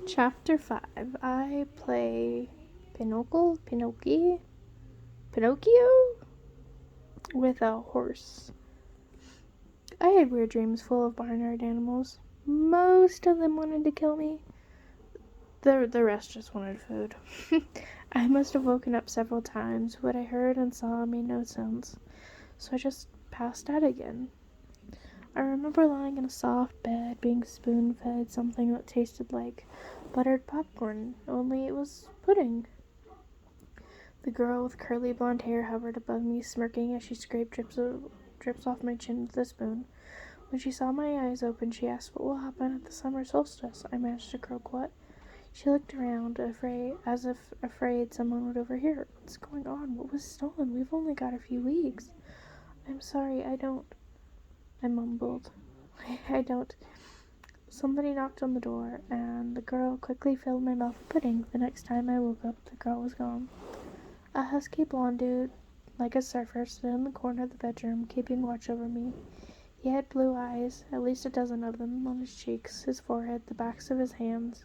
Chapter 5. I play Pinocchio with a horse. I had weird dreams full of barnyard animals. Most of them wanted to kill me. The rest just wanted food. I must have woken up several times. What I heard and saw made no sense, so I just passed out again. I remember lying in a soft bed, being spoon-fed something that tasted like buttered popcorn, only it was pudding. The girl with curly blonde hair hovered above me, smirking as she scraped drips off my chin with a spoon. When she saw my eyes open, she asked what will happen at the summer solstice. I managed to croak what. She looked around, as if afraid someone would overhear. What's going on? What was stolen? We've only got a few weeks. I'm sorry, I mumbled. I don't. Somebody knocked on the door, and the girl quickly filled my mouth with pudding. The next time I woke up, the girl was gone. A husky blonde dude, like a surfer, stood in the corner of the bedroom, keeping watch over me. He had blue eyes, at least a dozen of them, on his cheeks, his forehead, the backs of his hands.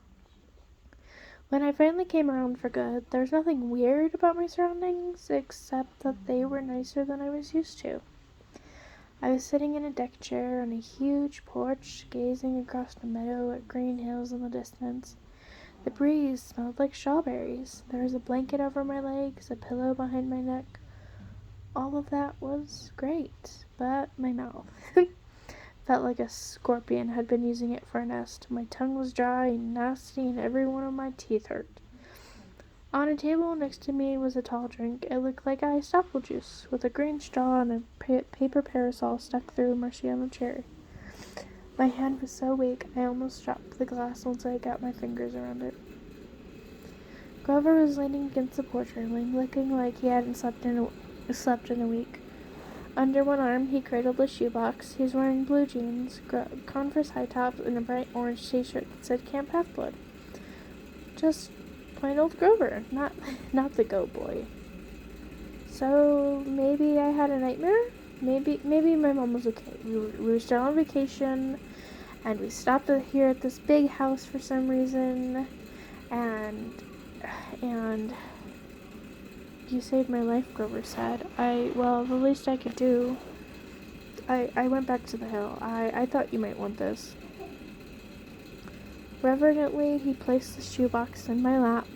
When I finally came around for good, there was nothing weird about my surroundings, except that they were nicer than I was used to. I was sitting in a deck chair on a huge porch, gazing across the meadow at green hills in the distance. The breeze smelled like strawberries. There was a blanket over my legs, a pillow behind my neck. All of that was great, but my mouth felt like a scorpion had been using it for a nest. My tongue was dry and nasty, and every one of my teeth hurt. On a table next to me was a tall drink. It looked like iced apple juice, with a green straw and a paper parasol stuck through a Marciano cherry. My hand was so weak, I almost dropped the glass once I got my fingers around it. Grover was leaning against the porch railing, looking like he hadn't slept in a week. Under one arm, he cradled a shoebox. He was wearing blue jeans, Converse high tops, and a bright orange t-shirt that said Camp Half-Blood. Just plain old Grover, not the goat boy. So maybe I had a nightmare? Maybe my mom was okay. We were still on vacation, and we stopped here at this big house for some reason, and you saved my life, Grover said. The least I could do. I went back to the hill. I thought you might want this. Reverently, he placed the shoebox in my lap.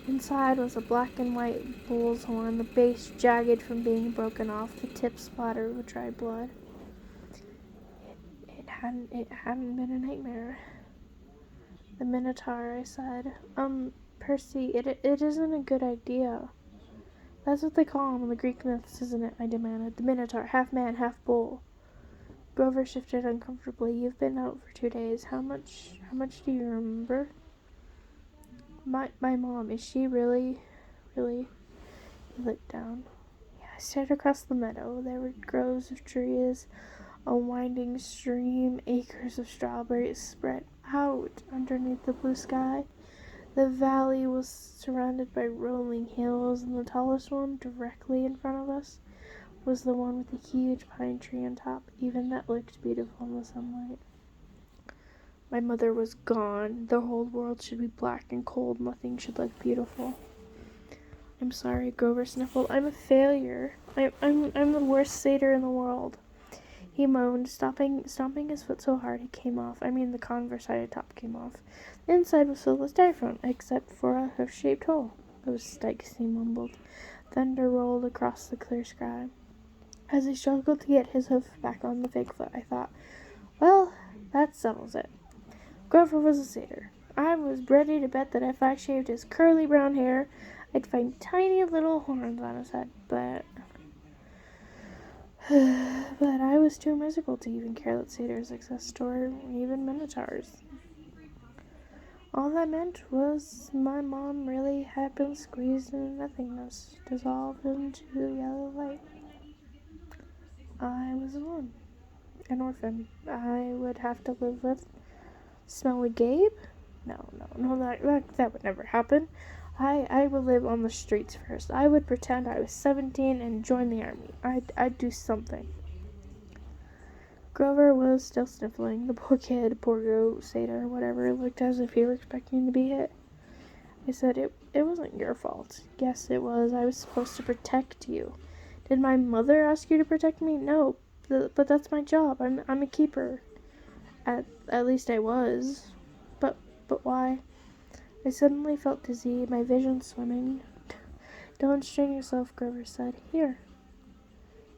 Inside was a black and white bull's horn, the base jagged from being broken off, the tip splattered with dry blood. It hadn't been a nightmare. The Minotaur, I said. Percy, it isn't a good idea. That's what they call him in the Greek myths, isn't it? I demanded. The Minotaur, half man, half bull. Grover shifted uncomfortably. You've been out for 2 days. How much do you remember? My mom, is she really? He looked down. Yeah, I stared across the meadow. There were groves of trees, a winding stream, acres of strawberries spread out underneath the blue sky. The valley was surrounded by rolling hills, and the tallest one, directly in front of us, was the one with the huge pine tree on top. Even that looked beautiful in the sunlight. My mother was gone. The whole world should be black and cold. Nothing should look beautiful. I'm sorry, Grover sniffled. I'm a failure. I'm the worst satyr in the world. He moaned, stomping his foot so hard it came off. The Converse high top came off. The inside was filled with styrofoam, except for a hoof-shaped hole. Those stikes, he mumbled. Thunder rolled across the clear sky. As he struggled to get his hoof back on the fake foot, I thought, well, that settles it. Grover was a satyr. I was ready to bet that if I shaved his curly brown hair, I'd find tiny little horns on his head, but I was too miserable to even care that satyrs exist, or even minotaurs. All that meant was my mom really had been squeezed into nothingness, dissolved into yellow light. I was alone, an orphan. I would have to live with Smelly Gabe? No, that would never happen. I would live on the streets first. I would pretend I was 17 and join the army. I'd do something. Grover was still sniffling. The poor kid, poor goat, satyr, whatever, looked as if he were expecting to be hit. I said, it wasn't your fault. Yes, it was. I was supposed to protect you. Did my mother ask you to protect me? No, but that's my job. I'm a keeper. At least I was. But why? I suddenly felt dizzy, my vision swimming. Don't strain yourself, Grover said. Here.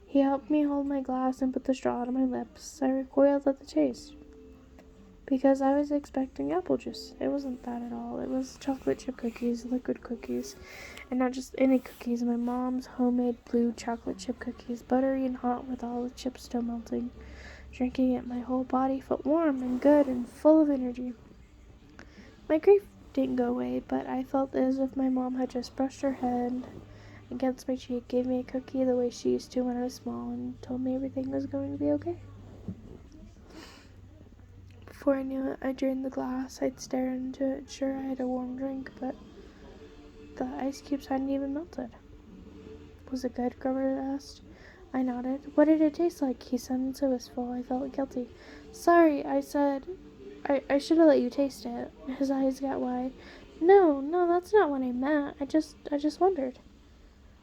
He helped me hold my glass and put the straw to my lips. I recoiled at the taste. Because I was expecting apple juice. It wasn't that at all. It was chocolate chip cookies, liquid cookies, and not just any cookies. My mom's homemade blue chocolate chip cookies, buttery and hot with all the chips still melting. Drinking it, my whole body felt warm and good and full of energy. My grief didn't go away, but I felt as if my mom had just brushed her head against my cheek, gave me a cookie the way she used to when I was small, and told me everything was going to be okay. Before I knew it, I drained the glass. I'd stare into it, sure I had a warm drink, but the ice cubes hadn't even melted. Was it good? Grover asked. I nodded. What did it taste like? He sounded so wistful. I felt guilty. Sorry, I said. I should have let you taste it. His eyes got wide. No, that's not what I meant. I just wondered.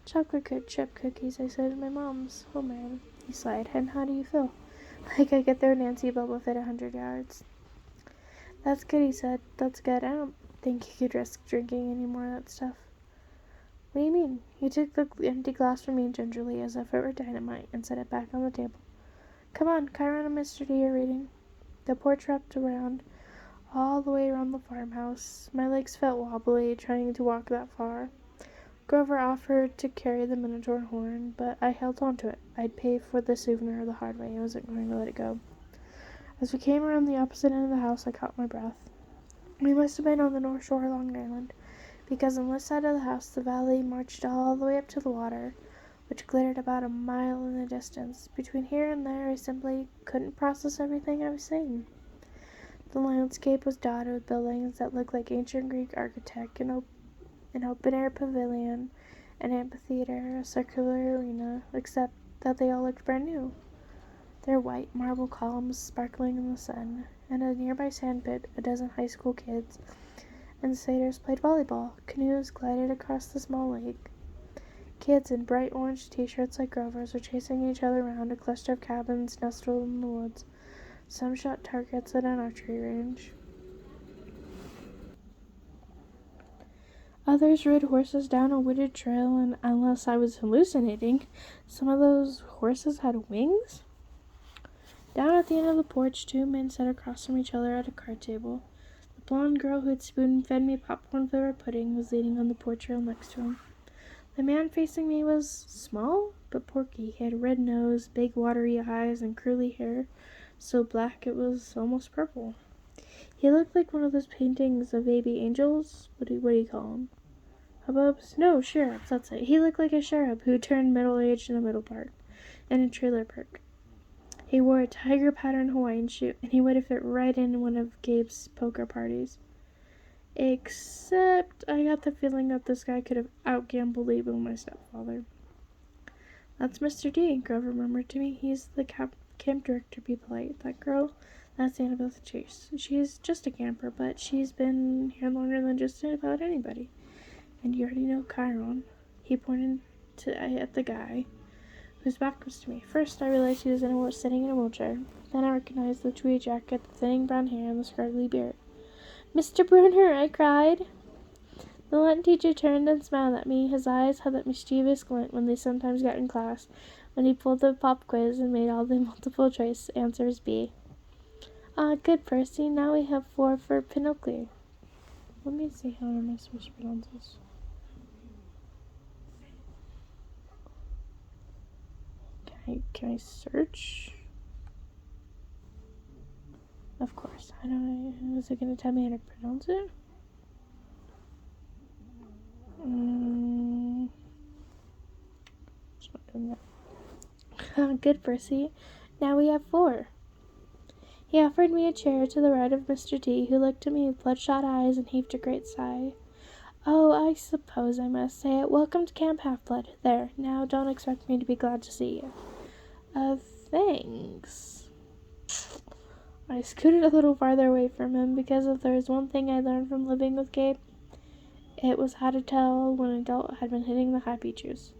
Chocolate chip cookies, I said. My mom's homemade. He sighed. And how do you feel? Like I could throw Nancy Boba Fit 100 yards. That's good, he said. That's good. I don't think you could risk drinking any more of that stuff. What do you mean? He took the empty glass from me gingerly, as if it were dynamite, and set it back on the table. Come on, Chiron and Mr. D are reading. The porch wrapped around, all the way around the farmhouse. My legs felt wobbly, trying to walk that far. Grover offered to carry the Minotaur horn, but I held on to it. I'd pay for the souvenir the hard way. I wasn't going to let it go. As we came around the opposite end of the house, I caught my breath. We must have been on the North Shore of Long Island, because on this side of the house the valley marched all the way up to the water, which glittered about a mile in the distance. Between here and there I simply couldn't process everything I was seeing. The landscape was dotted with buildings that looked like ancient Greek architecture, an open-air pavilion, an amphitheater, a circular arena, except that they all looked brand new. Their white marble columns sparkling in the sun, and a nearby sandpit, a dozen high school kids and satyrs played volleyball. Canoes glided across the small lake. Kids in bright orange t-shirts like Grover's were chasing each other around a cluster of cabins nestled in the woods. Some shot targets at an archery range. Others rode horses down a wooded trail, and unless I was hallucinating, some of those horses had wings. Down at the end of the porch, two men sat across from each other at a card table. The blonde girl who had spoon-fed me popcorn-flavored pudding was leaning on the porch rail next to him. The man facing me was small but porky. He had a red nose, big watery eyes, and curly hair, so black it was almost purple. He looked like one of those paintings of baby angels. What do you call them? Hubbubs? No, cherubs, that's it. He looked like a cherub who turned middle-aged in a middle park, in a trailer park. He wore a tiger-patterned Hawaiian shirt, and he would have fit right in one of Gabe's poker parties. Except I got the feeling that this guy could have out-gambled even my stepfather. That's Mr. D, Grover murmured to me. He's the camp director. Be polite. That girl, that's Annabelle Chase. She's just a camper, but she's been here longer than just about anybody. And you already know Chiron. He pointed at the guy whose back was to me. First, I realized he was sitting in a wheelchair. Then I recognized the tweed jacket, the thinning brown hair, and the scraggly beard. Mr. Brunner, I cried. The Latin teacher turned and smiled at me. His eyes had that mischievous glint when they sometimes got in class, when he pulled the pop quiz and made all the multiple choice answers B. Good, Percy. Now we have 4 for Pinocchio. Let me see how am I supposed to pronounce this. Can I search? Of course. I don't know. Is it going to tell me how to pronounce it? It's not doing that. Good, Percy. Now we have 4. He offered me a chair to the right of Mr. D, who looked at me with bloodshot eyes and heaved a great sigh. Oh, I suppose I must say it. Welcome to Camp Half-Blood. There, now don't expect me to be glad to see you. Thanks. I scooted a little farther away from him because if there was one thing I learned from living with Gabe, it was how to tell when an adult had been hitting the happy juice.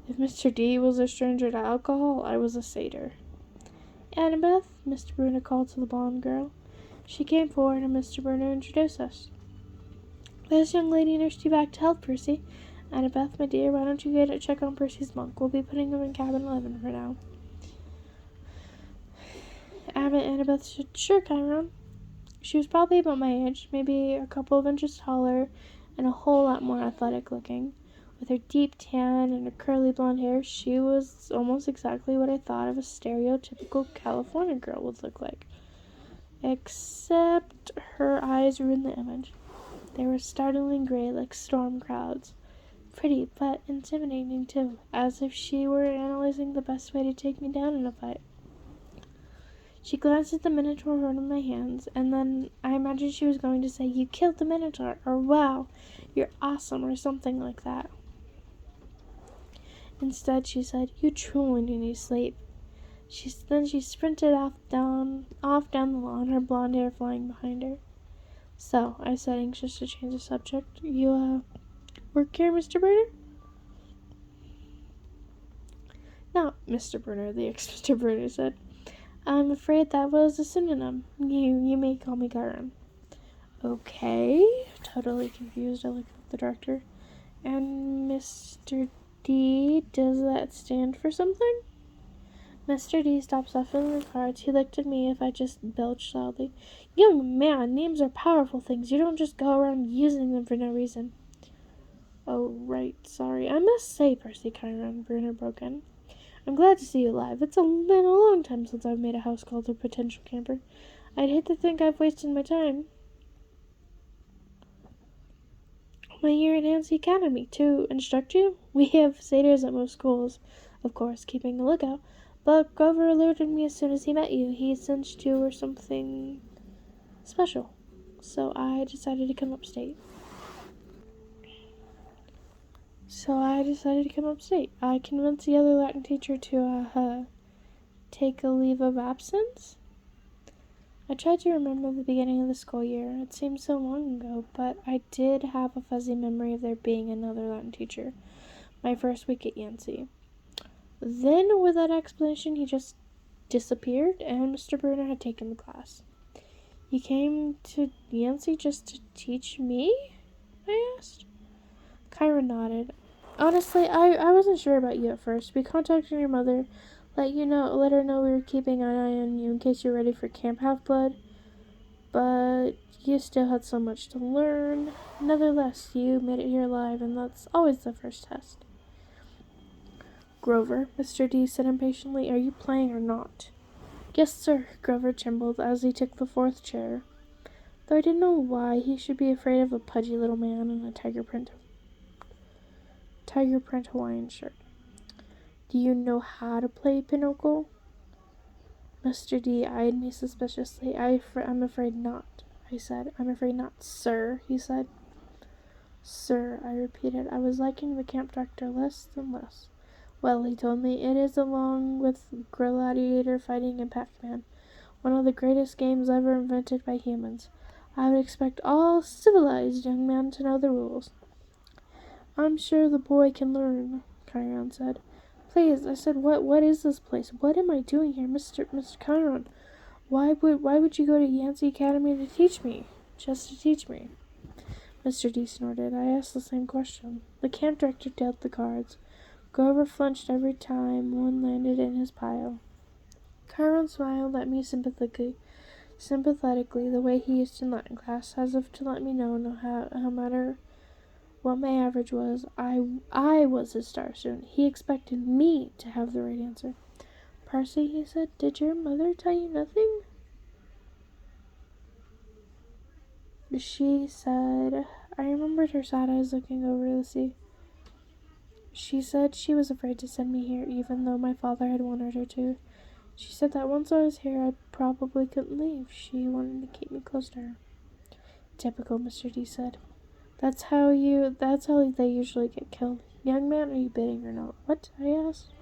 If Mr. D was a stranger to alcohol, I was a satyr. Annabeth, Mr. Bruner called to the blonde girl. She came forward and Mr. Bruner introduced us. This young lady nursed you back to health, Percy. Annabeth, my dear, why don't you go to check on Percy's monk? We'll be putting him in cabin 11 for now. Annabeth said, sure, Chiron. She was probably about my age, maybe a couple of inches taller, and a whole lot more athletic looking. With her deep tan and her curly blonde hair, she was almost exactly what I thought of a stereotypical California girl would look like. Except her eyes ruined the image. They were startlingly gray like storm clouds. Pretty, but intimidating too, as if she were analyzing the best way to take me down in a fight. She glanced at the Minotaur horn in my hands, and then I imagined she was going to say, you killed the Minotaur, or wow, you're awesome, or something like that. Instead, she said, you truly need sleep. Then she sprinted off down the lawn, her blonde hair flying behind her. So, I said, anxious to change the subject, you, work here, Mr. Bruner? No, Mr. Bruner, the ex-Mr. Bruner said. I'm afraid that was a synonym. You may call me Chiron. Okay. Totally confused, I looked at the director. And Mr. D, does that stand for something? Mr. D stopped shuffling the cards. He looked at me if I just belched loudly. Young man, names are powerful things. You don't just go around using them for no reason. Oh, right. Sorry. I must say, Percy, Chiron, Bruner broke in. I'm glad to see you alive. It's been a long time since I've made a house call to a potential camper. I'd hate to think I've wasted my time. My year at Nancy Academy to instruct you? We have satyrs at most schools, of course, keeping a lookout. But Grover alerted me as soon as he met you. He sensed you were something special. So I decided to come upstate. I convinced the other Latin teacher to, take a leave of absence. I tried to remember the beginning of the school year. It seemed so long ago, but I did have a fuzzy memory of there being another Latin teacher. My first week at Yancey. Then, with that explanation, he just disappeared, and Mr. Bruner had taken the class. You came to Yancey just to teach me? I asked. Chiron nodded. Honestly, I wasn't sure about you at first. We contacted your mother, let her know we were keeping an eye on you in case you're ready for Camp Half-Blood. But you still had so much to learn. Nevertheless, you made it here alive, and that's always the first test. Grover, Mr. D said impatiently, are you playing or not? Yes, sir, Grover trembled as he took the fourth chair. Though I didn't know why he should be afraid of a pudgy little man in a tiger print Hawaiian shirt. Do you know how to play Pinochle? Mr. D eyed me suspiciously. I'm afraid not, I said. I'm afraid not, sir, he said. Sir, I repeated. I was liking the camp director less and less. Well, he told me, it is, along with gladiator fighting and Pac-Man, one of the greatest games ever invented by humans. I would expect all civilized young men to know the rules. I'm sure the boy can learn, Chiron said. Please, I said, what is this place? What am I doing here, Mr. Chiron? Why would you go to Yancey Academy to teach me? Just to teach me? Mr. D snorted. I asked the same question. The camp director dealt the cards. Grover flinched every time one landed in his pile. Chiron smiled at me sympathetically, the way he used in Latin class, as if to let me know no matter what my average was, I was his star student. He expected me to have the right answer. Percy, he said, did your mother tell you nothing? She said, I remembered her sad eyes looking over the sea. She said she was afraid to send me here, even though my father had wanted her to. She said that once I was here, I probably couldn't leave. She wanted to keep me close to her. Typical, Mr. D said. That's how they usually get killed. Young man, are you bidding or not? What? I asked.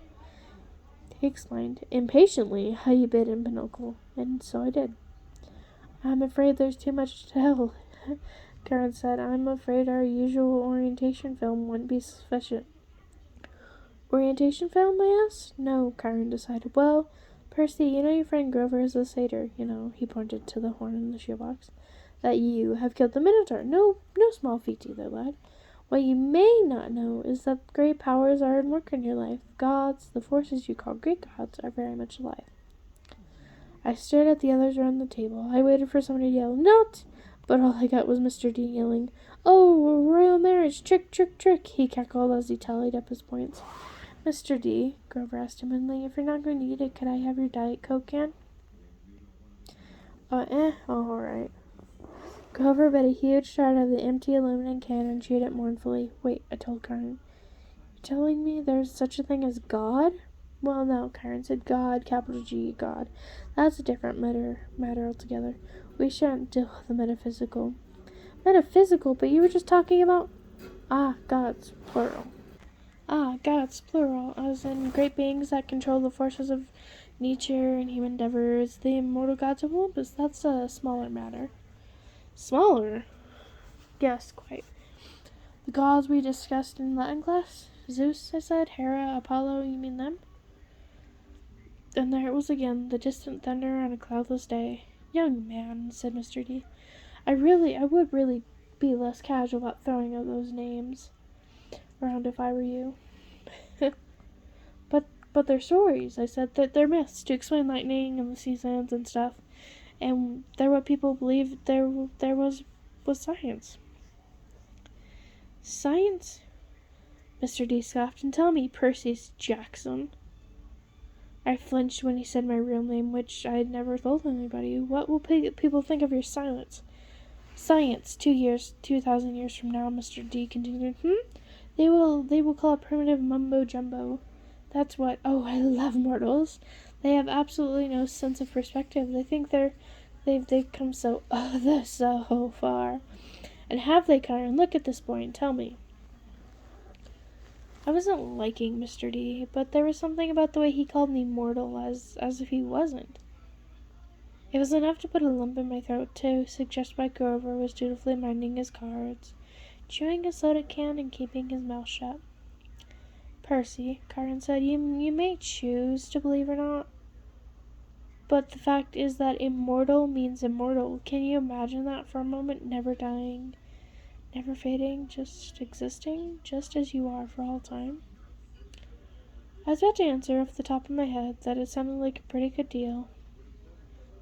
He explained, impatiently, how you bid in Pinochle, and so I did. I'm afraid there's too much to tell, Karen said. I'm afraid our usual orientation film wouldn't be sufficient. Orientation film, I asked? No, Karen decided. Well, Percy, you know your friend Grover is a satyr, he pointed to the horn in the shoebox, that you have killed the Minotaur. No small feat either, lad. What you may not know is that great powers are at work in your life. Gods, the forces you call Greek gods, are very much alive. I stared at the others around the table. I waited for someone to yell, "Not!" But all I got was Mr. D yelling, "Oh, a royal marriage! Trick, trick, trick!" He cackled as he tallied up his points. Mr. D, Grover asked timidly, if you're not going to eat it, could I have your Diet Coke can? Alright. Grover bit a huge shard out of the empty aluminum can and chewed it mournfully. Wait, I told Karen. You're telling me there's such a thing as God? Well, no, Karen said. God, capital G, God. That's a different matter altogether. We shouldn't deal with the metaphysical. Metaphysical? But you were just talking about... gods, plural. Gods, plural, as in great beings that control the forces of nature and human endeavors, the immortal gods of Olympus. That's a smaller matter. Smaller? Yes, quite. The gods we discussed in Latin class? Zeus, I said. Hera, Apollo, you mean them? And there it was again, the distant thunder on a cloudless day. Young man, said Mr. D, I would really be less casual about throwing out those names around if I were you. But they're stories, I said, that they're myths to explain lightning and the seasons and stuff. And they're what people believed there was science. Science? Mr. D scoffed. And tell me, Percy Jackson. I flinched when he said my real name, which I had never told anybody. What will people think of your silence? Science, 2,000 years from now, Mr. D continued. They will call it primitive mumbo-jumbo. That's what... Oh, I love mortals. They have absolutely no sense of perspective. They think they've come so... Oh, they're so far. And have they, Karen? Look at this boy and tell me. I wasn't liking Mr. D, but there was something about the way he called me mortal, as if he wasn't. It was enough to put a lump in my throat, to suggest why Grover was dutifully minding his cards, chewing a soda can and keeping his mouth shut. Percy, Karen said, you may choose to believe or not, but the fact is that immortal means immortal. Can you imagine that for a moment? Never dying, never fading, just existing, just as you are for all time. I was about to answer off the top of my head that it sounded like a pretty good deal,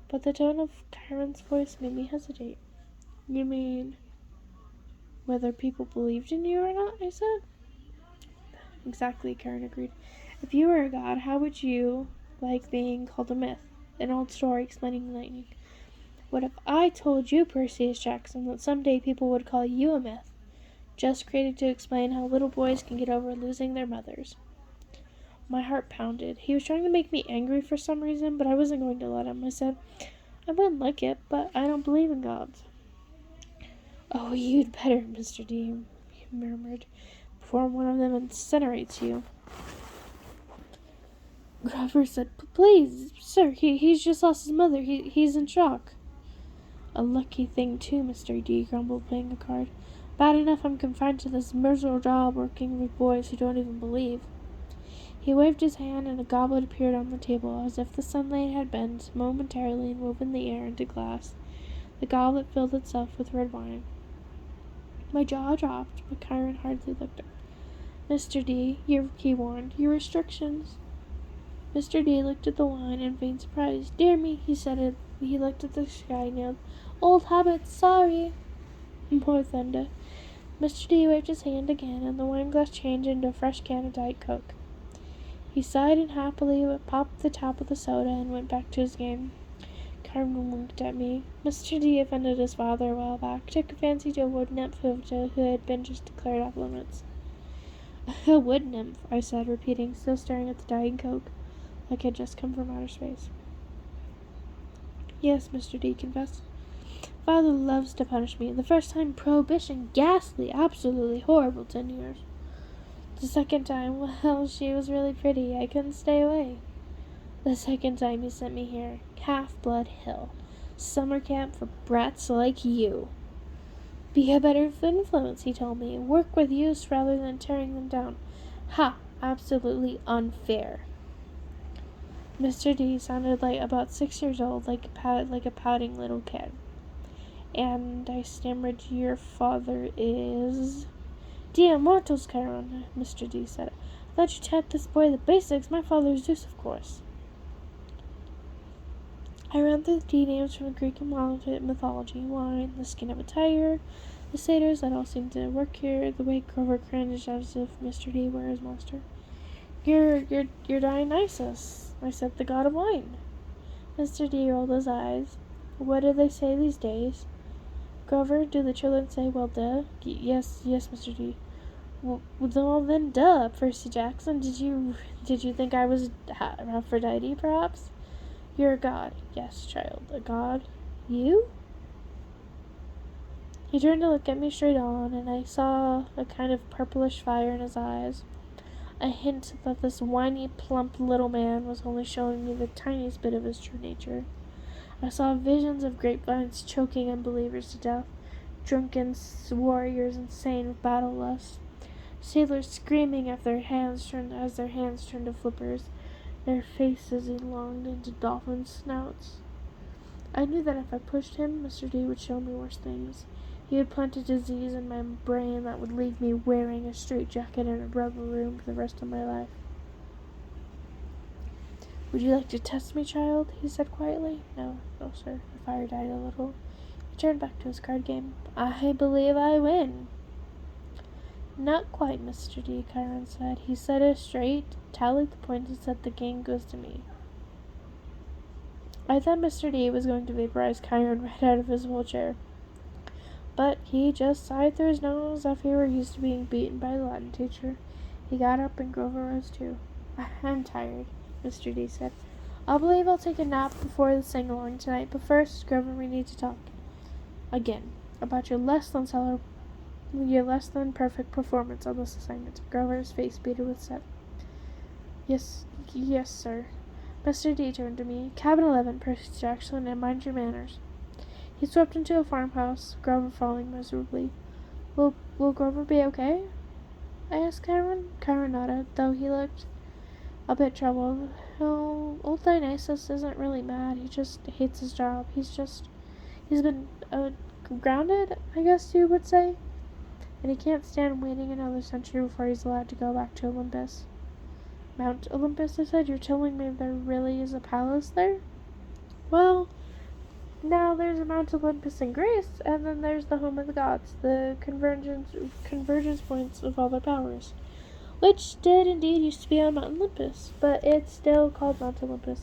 but the tone of Karen's voice made me hesitate. You mean whether people believed in you or not? I said. Exactly, Karen agreed. If you were a god, how would you like being called a myth? An old story explaining lightning. What if I told you, Percy Jackson, that someday people would call you a myth, just created to explain how little boys can get over losing their mothers? My heart pounded. He was trying to make me angry for some reason, but I wasn't going to let him. I said, I wouldn't like it, but I don't believe in gods. Oh, you'd better, Mr. D, he murmured, before one of them incinerates you. Grover said, Please, sir, he's just lost his mother. He's in shock. A lucky thing, too, Mr. D grumbled, playing a card. Bad enough I'm confined to this miserable job working with boys who don't even believe. He waved his hand, and a goblet appeared on the table, as if the sunlight had bent momentarily and woven the air into glass. The goblet filled itself with red wine. My jaw dropped, but Karen hardly looked up. Mr. D, he warned, your restrictions. Mr. D looked at the wine in vain surprise. Dear me, he said it. He looked at the sky and yelled, Old habits, sorry. More thunder. Mr. D waved his hand again, and the wineglass changed into a fresh can of Diet Coke. He sighed and happily popped the top of the soda and went back to his game. Karen looked at me. Mr. D offended his father a while back, took a fancy to a wood nymph who had been just declared off limits. A wood nymph, I said, repeating, still staring at the Diet Coke, like it had just come from outer space. Yes, Mr. D confessed. Father loves to punish me. The first time, prohibition, ghastly, absolutely horrible 10 years. The second time, well, she was really pretty. I couldn't stay away. The second time he sent me here, Half-Blood Hill. Summer camp for brats like you. Be a better influence, he told me. Work with youths rather than tearing them down. Ha! Absolutely unfair. Mr. D sounded like about 6 years old, like a pouting little kid. And I stammered, your father is... Dia mortals, Chiron, Mr. D said. I thought you taught this boy the basics. My father is Zeus, of course. I ran through the D names from Greek and mythology. Wine, the skin of a tiger, the satyrs that all seem to work here, the way Grover cringed as if Mr. D were his master. You're Dionysus, I said, the god of wine. Mr. D rolled his eyes. What do they say these days? Grover, do the children say, well, duh? Yes, Mr. D. Well, then, duh, Percy Jackson. Did you think I was Aphrodite, perhaps? You're a god. Yes, child, a god. You? He turned to look at me straight on, and I saw a kind of purplish fire in his eyes. A hint that this whiny, plump little man was only showing me the tiniest bit of his true nature. I saw visions of grapevines choking unbelievers to death, drunken warriors insane with battle lust, sailors screaming as their hands turned to flippers, their faces elonged into dolphin snouts. I knew that if I pushed him, Mr. D would show me worse things. He would plant a disease in my brain that would leave me wearing a straitjacket in a rubber room for the rest of my life. Would you like to test me, child? He said quietly. No, sir. The fire died a little. He turned back to his card game. I believe I win. Not quite, Mr. D, Chiron said. He said it straight, tallied the points, and said the game goes to me. I thought Mr. D was going to vaporize Chiron right out of his wheelchair. But he just sighed through his nose as if he were used to being beaten by the Latin teacher. He got up and Grover rose too. I'm tired, Mr. D said. I believe I'll take a nap before the sing-along tonight, but first, Grover, we need to talk again about your less than perfect performance on this assignment. Grover's face beaded with set. Yes, sir. Mr. D turned to me. Cabin 11, Percy Jackson, and mind your manners. He swept into a farmhouse, Grover falling miserably. Will Grover be okay? I asked Chiron. Chiron nodded, though he looked a bit troubled. Oh, old Dionysus isn't really mad. He just hates his job. He's been grounded, I guess you would say. And he can't stand waiting another century before he's allowed to go back to Olympus. Mount Olympus, I said. You're telling me there really is a palace there? Well, now there's a Mount Olympus in Greece, and then there's the home of the gods, the convergence points of all their powers, which did indeed used to be on Mount Olympus, but it's still called Mount Olympus.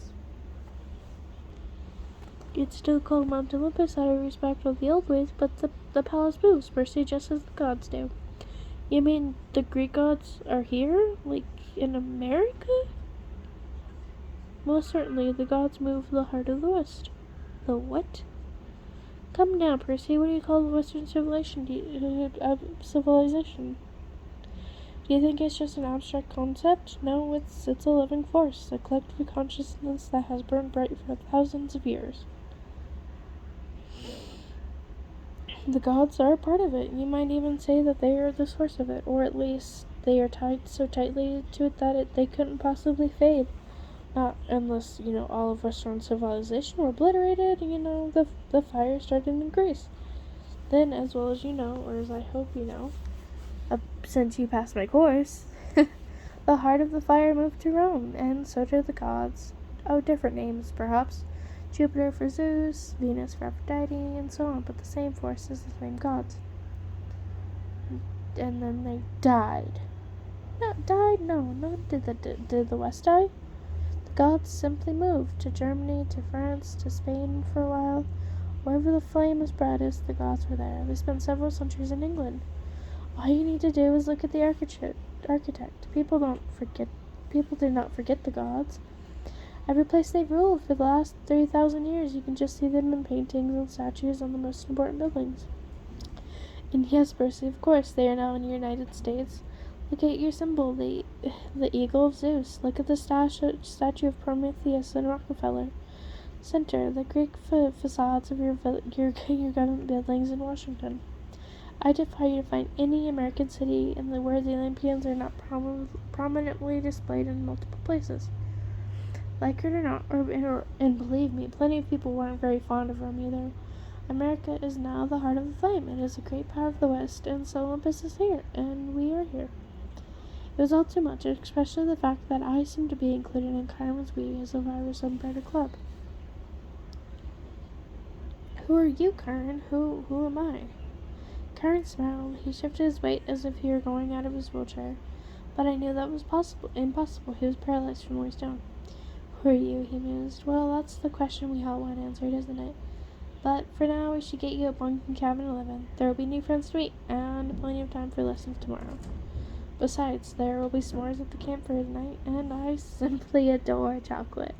It's still called Mount Olympus out of respect for the old ways, but the palace moves, Percy, just as the gods do. You mean the Greek gods are here? Like, in America? Most certainly, the gods move the heart of the West. The what? Come now, Percy, what do you call the Western civilization? Do you think it's just an abstract concept? No, it's a living force, a collective consciousness that has burned bright for thousands of years. The gods are a part of it. You might even say that they are the source of it, or at least they are tied so tightly to it that they couldn't possibly fade. Not unless, all of Western civilization were obliterated, the fire started in Greece. Then, as well as you know, or as I hope you know, since you passed my course, the heart of the fire moved to Rome, and so did the gods. Oh, different names, perhaps. Jupiter for Zeus, Venus for Aphrodite, and so on, but the same forces, the same gods. And then they died. Not died? No. Did the West die? The gods simply moved to Germany, to France, to Spain for a while. Wherever the flame was brightest, the gods were there. They spent several centuries in England. All you need to do is look at the architect. People did not forget the gods. Every place they've ruled for the last 3,000 years, you can just see them in paintings and statues on the most important buildings. And yes, Percy, of course, they are now in the United States. Look at your symbol, the eagle of Zeus. Look at the statue of Prometheus in Rockefeller. center, the Greek facades of your government buildings in Washington. I defy you to find any American city where the Olympians are not prominently displayed in multiple places. Like it or not, and believe me, plenty of people weren't very fond of Rome either. America is now the heart of the flame. It is a great power of the West, and so Olympus is here, and we are here. It was all too much, especially the fact that I seemed to be included in Carmen's We as if I were some part of the club. Who are you, Karen? Who am I? Karen smiled. He shifted his weight as if he were going out of his wheelchair. But I knew that was impossible. He was paralyzed from the waist down. Who are you? He mused. Well, that's the question we all want answered, isn't it? But for now, we should get you a bunk in cabin 11. There will be new friends to meet, and plenty of time for lessons tomorrow. Besides, there will be s'mores at the camp for tonight, and I simply adore chocolate.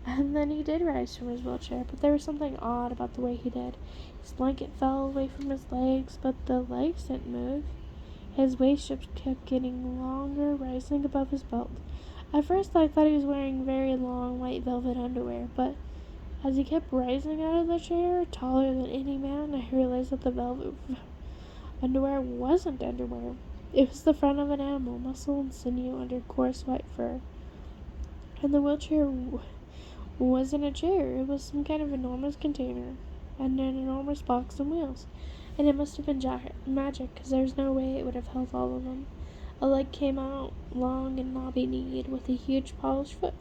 And then he did rise from his wheelchair, but there was something odd about the way he did. His blanket fell away from his legs, but the legs didn't move. His waist kept getting longer, rising above his belt. At first I thought he was wearing very long white velvet underwear, but as he kept rising out of the chair, taller than any man, I realized that the velvet underwear wasn't underwear. It was the front of an animal, muscle and sinew under coarse white fur. And the wheelchair wasn't a chair. It was some kind of enormous container and an enormous box and wheels. And it must have been magic, because there's no way it would have held all of them. A leg came out, long and knobby-kneed, with a huge polished foot.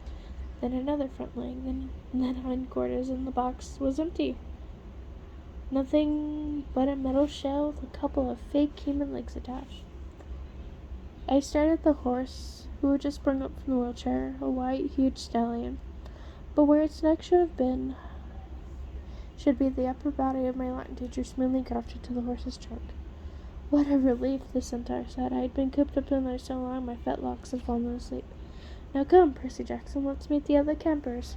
Then another front leg, then hindquarters, and the box was empty. Nothing but a metal shell with a couple of fake human legs attached. I stared at the horse, who had just sprung up from the wheelchair, a white, huge stallion. But where its neck should be the upper body of my Latin teacher smoothly grafted to the horse's trunk. What a relief, the centaur said. I had been cooped up in there so long my fetlocks had fallen asleep. Now come, Percy Jackson, let's meet the other campers.